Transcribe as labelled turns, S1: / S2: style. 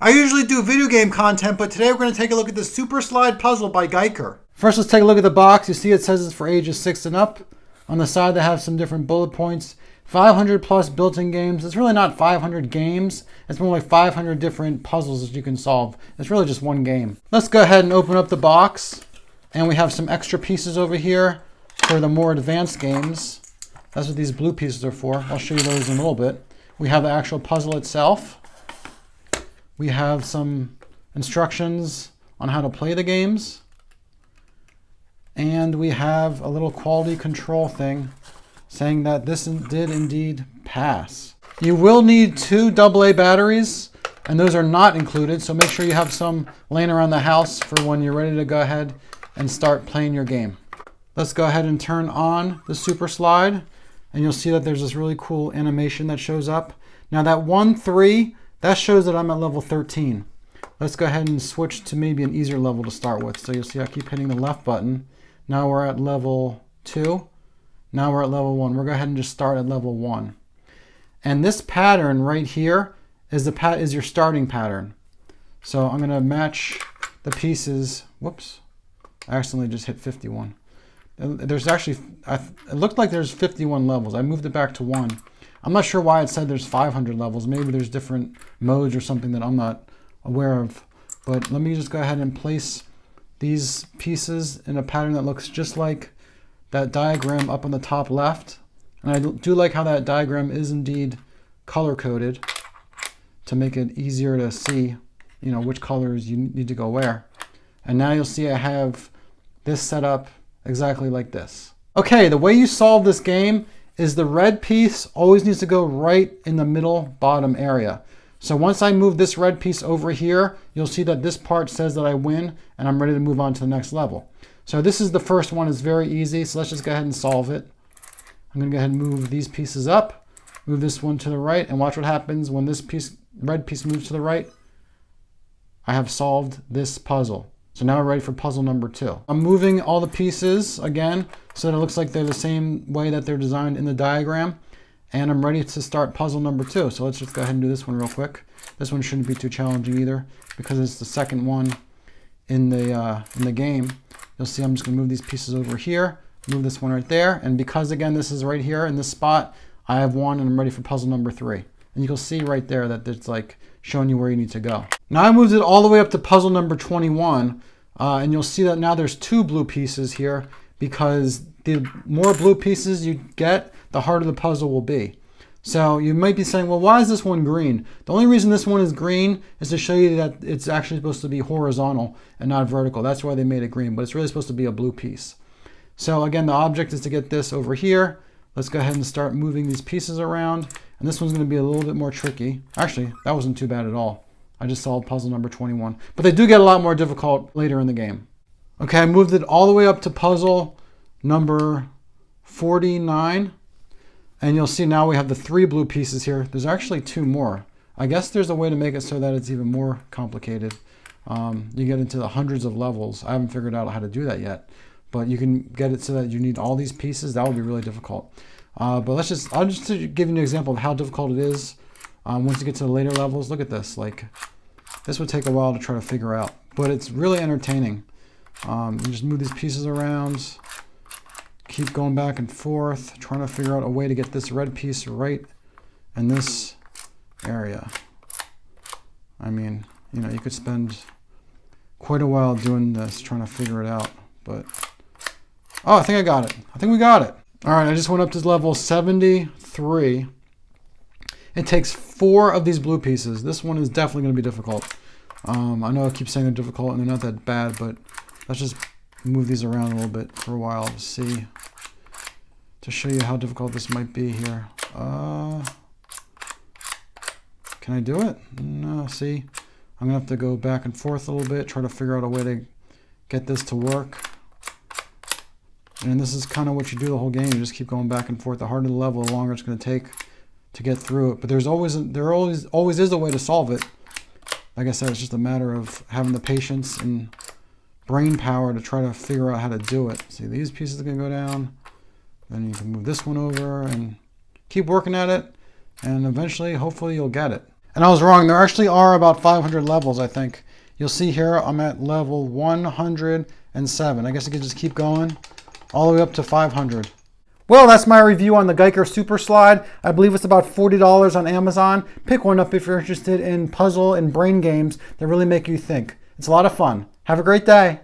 S1: I usually do video game content, but today we're going to take a look at the Super Slide Puzzle by Giiker. First, let's take a look at the box. You see it says it's for ages 6 and up. On the side, they have some different bullet points. 500 plus built-in games. It's really not 500 games. It's more like 500 different puzzles that you can solve. It's really just one game. Let's go ahead and open up the box. And we have some extra pieces over here for the more advanced games. That's what these blue pieces are for. I'll show you those in a little bit. We have the actual puzzle itself. We have some instructions on how to play the games. And we have a little quality control thing saying that this did indeed pass. You will need 2 AA batteries, and those are not included, so make sure you have some laying around the house for when you're ready to go ahead and start playing your game. Let's go ahead and turn on the Super Slide, and you'll see that there's this really cool animation that shows up. Now that 1-3, that shows that I'm at level 13. Let's go ahead and switch to maybe an easier level to start with. So you'll see I keep hitting the left button. Now we're at level 2. Now we're at level 1. We'll go ahead and just start at level 1. And this pattern right here is your starting pattern. So I'm going to match the pieces. Whoops. I accidentally just hit 51. There's actually, it looked like there's 51 levels. I moved it back to 1. I'm not sure why it said there's 500 levels. Maybe there's different modes or something that I'm not aware of. But let me just go ahead and place these pieces in a pattern that looks just like that diagram up on the top left. And I do like how that diagram is indeed color-coded to make it easier to see, you know, which colors you need to go where. And now you'll see I have this set up exactly like this. Okay, the way you solve this game is the red piece always needs to go right in the middle bottom area. So once I move this red piece over here, you'll see that this part says that I win and I'm ready to move on to the next level. So this is the first one. It's very easy. So let's just go ahead and solve it. I'm going to go ahead and move these pieces up, move this one to the right, and watch what happens when this red piece moves to the right. I have solved this puzzle. So now we're ready for puzzle number 2. I'm moving all the pieces again so that it looks like they're the same way that they're designed in the diagram. And I'm ready to start puzzle number 2. So let's just go ahead and do this one real quick. This one shouldn't be too challenging either because it's the second one in the game. You'll see I'm just going to move these pieces over here, move this one right there. And because, again, this is right here in this spot, I have won and I'm ready for puzzle number 3. And you'll see right there that it's like showing you where you need to go. Now I moved it all the way up to puzzle number 21. And you'll see that now there's 2 blue pieces here because the more blue pieces you get, the harder the puzzle will be. So you might be saying, well, why is this one green? The only reason this one is green is to show you that it's actually supposed to be horizontal and not vertical. That's why they made it green, but it's really supposed to be a blue piece. So again, the object is to get this over here. Let's go ahead and start moving these pieces around. And this one's going to be a little bit more tricky. Actually, that wasn't too bad at all. I just solved puzzle number 21. But they do get a lot more difficult later in the game. Okay, I moved it all the way up to puzzle number 49. And you'll see now we have the 3 blue pieces here. There's actually 2 more. I guess there's a way to make it so that it's even more complicated. You get into the hundreds of levels. I haven't figured out how to do that yet. But you can get it so that you need all these pieces. That would be really difficult. But I'll just give you an example of how difficult it is. Once you get to the later levels, look at this. Like, this would take a while to try to figure out. But it's really entertaining. You just move these pieces around. Keep going back and forth, trying to figure out a way to get this red piece right in this area. I mean, you know, you could spend quite a while doing this, trying to figure it out. But, oh, I think I got it. I think we got it. All right, I just went up to level 73. It takes 4 of these blue pieces. This one is definitely going to be difficult. I know I keep saying they're difficult and they're not that bad, but let's just move these around a little bit for a while to see, to show you how difficult this might be here. Can I do it? No, see, I'm gonna have to go back and forth a little bit, try to figure out a way to get this to work. And this is kind of what you do the whole game. You just keep going back and forth. The harder the level, the longer it's going to take to get through it. But there always is a way to solve it. Like I said, it's just a matter of having the patience and brain power to try to figure out how to do it. See, these pieces are going to go down. Then you can move this one over and keep working at it. And eventually, hopefully, you'll get it. And I was wrong. There actually are about 500 levels, I think. You'll see here I'm at level 107. I guess I could just keep going all the way up to 500. Well, that's my review on the Giiker Super Slide. I believe it's about $40 on Amazon. Pick one up if you're interested in puzzle and brain games that really make you think. It's a lot of fun. Have a great day.